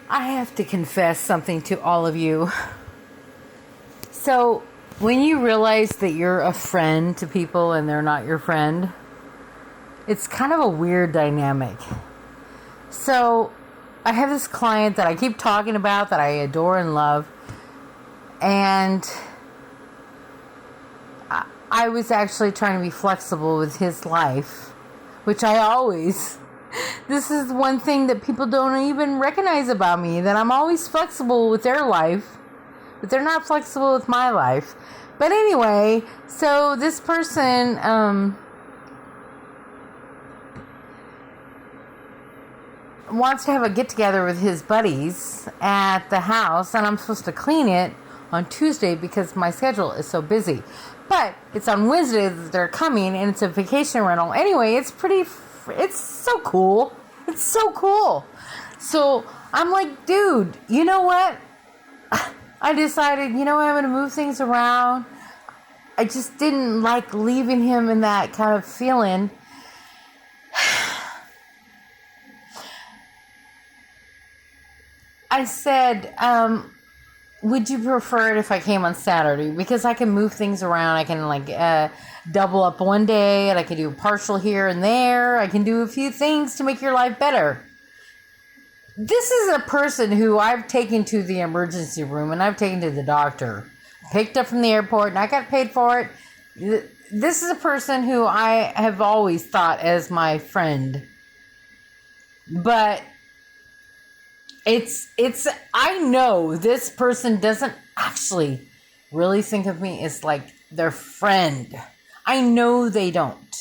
I have to confess something to all of you. So, when you realize that you're a friend to people and they're not your friend, it's kind of a weird dynamic. So, I have this client that I keep talking about that I adore and love, and I was actually trying to be flexible with his life, which I always... This is one thing that people don't even recognize about me, that I'm always flexible with their life, but they're not flexible with my life. But anyway, so this person, wants to have a get-together with his buddies at the house, and I'm supposed to clean it on Tuesday because my schedule is so busy. But it's on Wednesday that they're coming, and it's a vacation rental. Anyway, it's so cool. It's so cool. So I'm like, dude, you know what? I decided, I'm going to move things around. I just didn't like leaving him in that kind of feeling. I said, would you prefer it if I came on Saturday? Because I can move things around. I can double up one day, and I can do a partial here and there. I can do a few things to make your life better. This is a person who I've taken to the emergency room, and I've taken to the doctor. Picked up from the airport, and I got paid for it. This is a person who I have always thought as my friend. But I know this person doesn't actually really think of me as like their friend. I know they don't.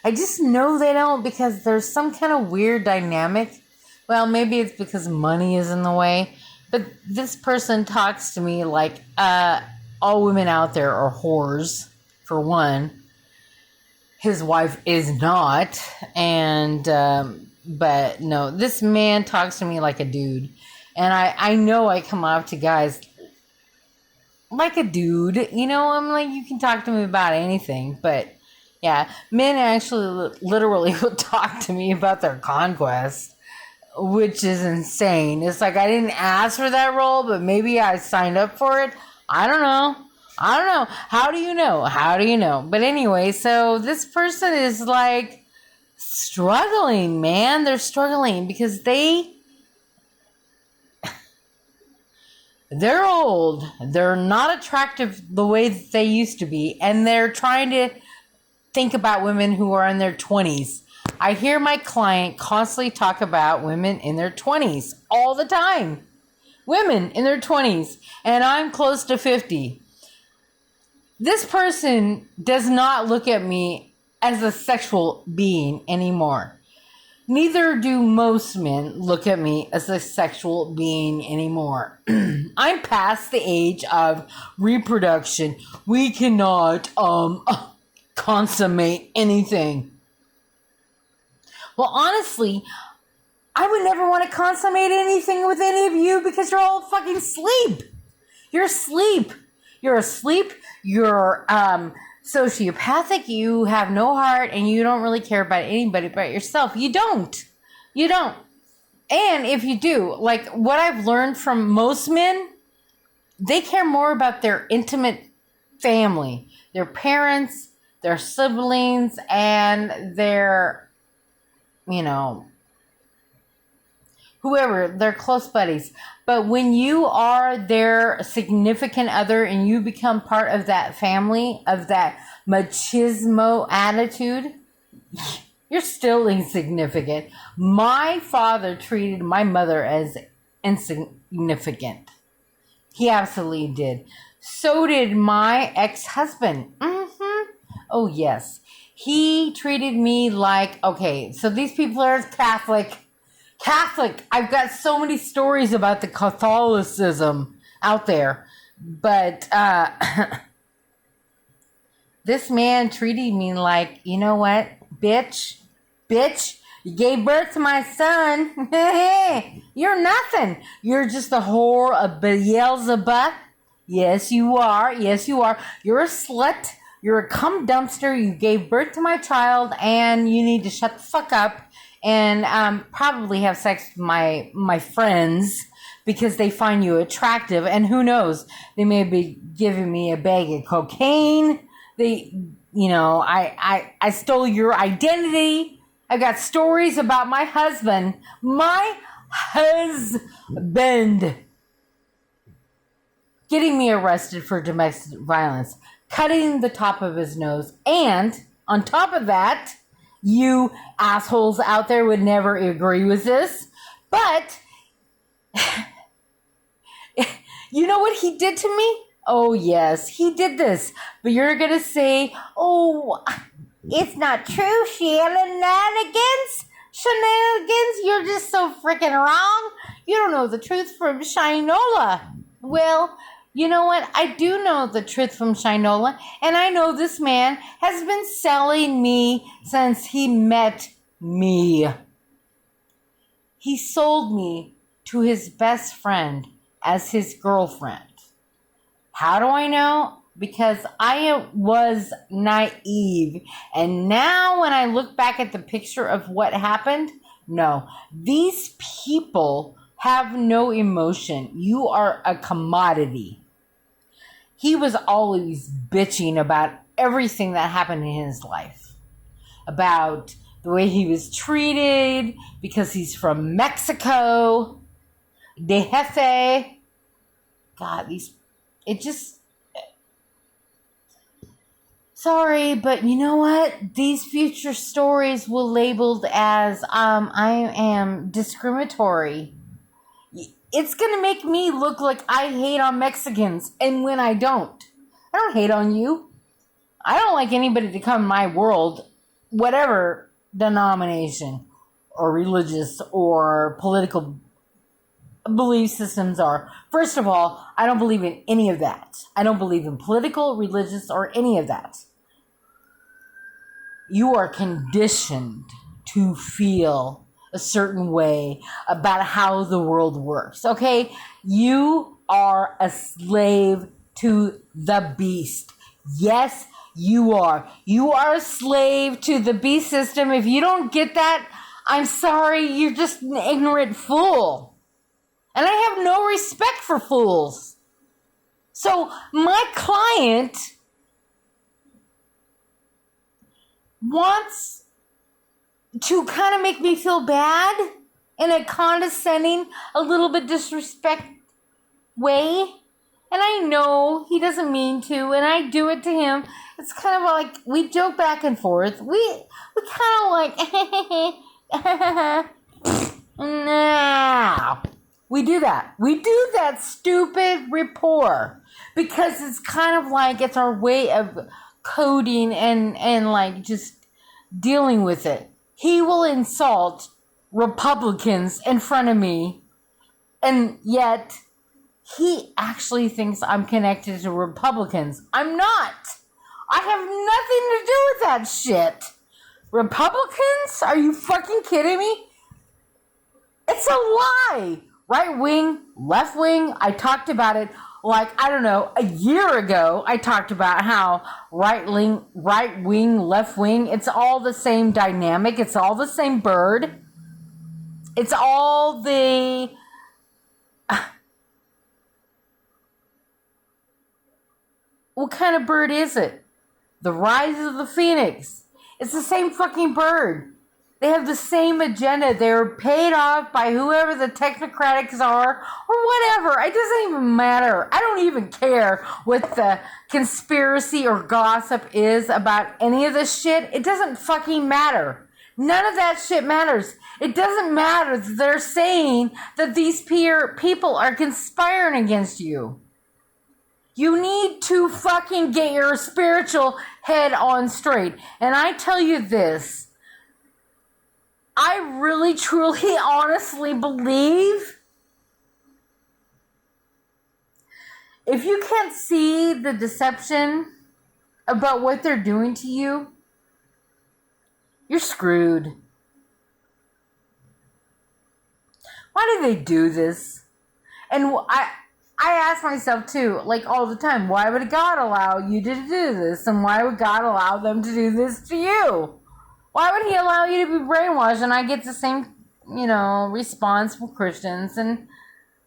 I just know they don't because there's some kind of weird dynamic. Well, maybe it's because money is in the way. But this person talks to me like all women out there are whores, for one. His wife is not. And... but no, this man talks to me like a dude. And I know I come off to guys like a dude. I'm like, you can talk to me about anything. But yeah, men actually literally will talk to me about their conquest, which is insane. It's like I didn't ask for that role, but maybe I signed up for it. I don't know. How do you know? But anyway, so this person is like... struggling, man. They're struggling because they're old. They're not attractive the way that they used to be. And they're trying to think about women who are in their 20s. I hear my client constantly talk about women in their 20s all the time. Women in their 20s. And I'm close to 50. This person does not look at me as a sexual being anymore. Neither do most men look at me as a sexual being anymore. I'm past the age of reproduction. We cannot consummate anything. Well, honestly, I would never want to consummate anything with any of you because you're all fucking asleep. You're asleep. You're asleep. You're sociopathic, you have no heart, and you don't really care about anybody but yourself. You don't. And if you do, like what I've learned from most men, they care more about their intimate family, their parents, their siblings, and their, whoever, their close buddies. But when you are their significant other and you become part of that family, of that machismo attitude, you're still insignificant. My father treated my mother as insignificant. He absolutely did. So did my ex-husband. Oh, yes. He treated me like, okay, so these people are Catholic. I've got so many stories about the Catholicism out there. But this man treated me like, you know what? Bitch, you gave birth to my son. You're nothing. You're just a whore of Beelzebub. Yes, you are. You're a slut. You're a cum dumpster. You gave birth to my child, and you need to shut the fuck up and probably have sex with my friends because they find you attractive, and who knows, they may be giving me a bag of cocaine. I stole your identity. I got stories about my husband getting me arrested for domestic violence, cutting the top of his nose, and on top of that, you assholes out there would never agree with this, but you know what he did to me? Oh yes, he did this. But you're gonna say, oh, it's not true, shenanigans. You're just so freaking wrong. You don't know the truth from Shinola. Well, you know what? I do know the truth from Shinola, and I know this man has been selling me since he met me. He sold me to his best friend as his girlfriend. How do I know? Because I was naive. And now when I look back at the picture of what happened, no, these people have no emotion. You are a commodity. He was always bitching about everything that happened in his life. About the way he was treated because he's from Mexico. De Jefe. God, sorry, but you know what? These future stories will labeled as, I am discriminatory. It's gonna make me look like I hate on Mexicans, and when I don't hate on you. I don't like anybody to come in my world, whatever denomination or religious or political belief systems are. First of all, I don't believe in any of that. I don't believe in political, religious, or any of that. You are conditioned to feel a certain way about how the world works, okay? You are a slave to the beast. Yes, you are. You are a slave to the beast system. If you don't get that, I'm sorry, you're just an ignorant fool. And I have no respect for fools. So my client wants to kind of make me feel bad in a condescending, a little bit disrespect way. And I know he doesn't mean to, and I do it to him. It's kind of like we joke back and forth. We kind of like, no. We do that. We do that stupid rapport because it's kind of like it's our way of coding and like just dealing with it. He will insult Republicans in front of me, and yet he actually thinks I'm connected to Republicans. I'm not. I have nothing to do with that shit. Republicans? Are you fucking kidding me? It's a lie. Right wing, left wing, I talked about it like, I don't know, a year ago. I talked about how right wing, left wing, it's all the same dynamic. It's all the same bird. It's all the... What kind of bird is it? The rise of the phoenix. It's the same fucking bird. They have the same agenda. They're paid off by whoever the technocratics are or whatever. It doesn't even matter. I don't even care what the conspiracy or gossip is about any of this shit. It doesn't fucking matter. None of that shit matters. It doesn't matter that they're saying that these people are conspiring against you. You need to fucking get your spiritual head on straight. And I tell you this. I really, truly, honestly believe if you can't see the deception about what they're doing to you, you're screwed. Why do they do this? And I ask myself too, like all the time, why would God allow you to do this? And why would God allow them to do this to you? Why would he allow you to be brainwashed? And I get the same, response from Christians. And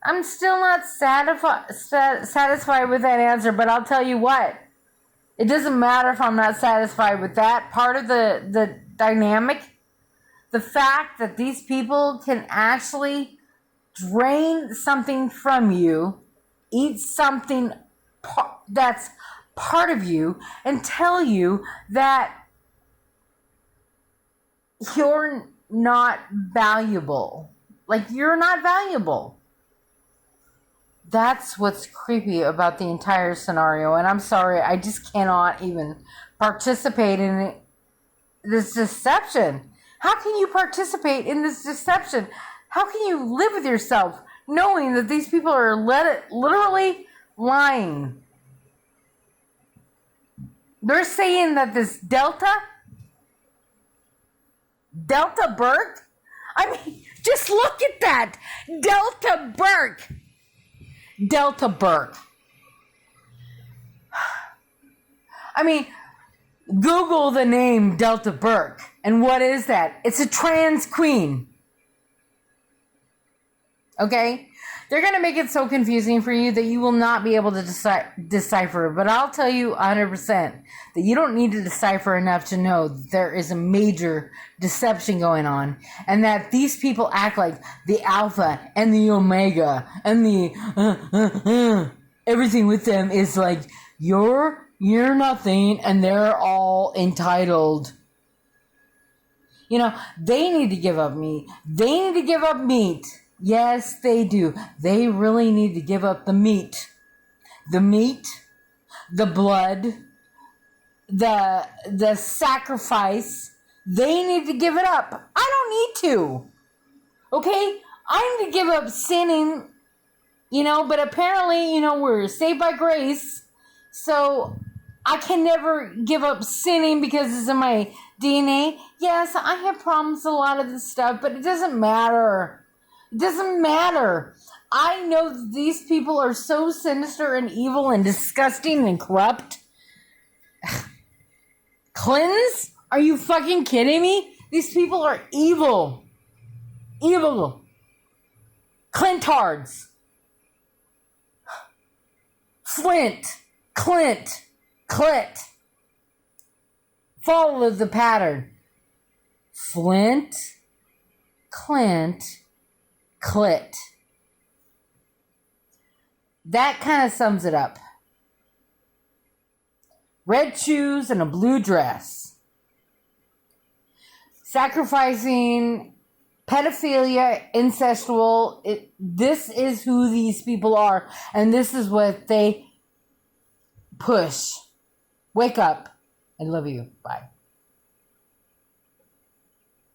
I'm still not satisfied with that answer. But I'll tell you what. It doesn't matter if I'm not satisfied with that part of the dynamic. The fact that these people can actually drain something from you, eat something that's part of you, and tell you that you're not valuable. Like, you're not valuable. That's what's creepy about the entire scenario. And I'm sorry, I just cannot even participate in this deception. How can you participate in this deception? How can you live with yourself knowing that these people are literally lying? They're saying that this Delta Burke, I mean, just look at that. Delta Burke. I mean, Google the name Delta Burke. And what is that? It's a trans queen. Okay? They're going to make it so confusing for you that you will not be able to decipher. But I'll tell you 100% that you don't need to decipher enough to know that there is a major deception going on. And that these people act like the alpha and the omega. And the everything with them is like, you're nothing. And they're all entitled. They need to give up meat. They need to give up meat. Yes, they do. They really need to give up the meat. The meat, the blood, the sacrifice. They need to give it up. I don't need to. Okay? I need to give up sinning, but apparently, we're saved by grace. So I can never give up sinning because it's in my DNA. Yes, I have problems with a lot of this stuff, but it doesn't matter. It doesn't matter. I know that these people are so sinister and evil and disgusting and corrupt. Clintons? Are you fucking kidding me? These people are evil. Evil. Clintards. Flint. Clint. Clit. Follow the pattern. Flint. Clint. Clit. That kind of sums it up. Red shoes and a blue dress. Sacrificing, pedophilia, incestual. This is who these people are. And this is what they push. Wake up. I love you. Bye.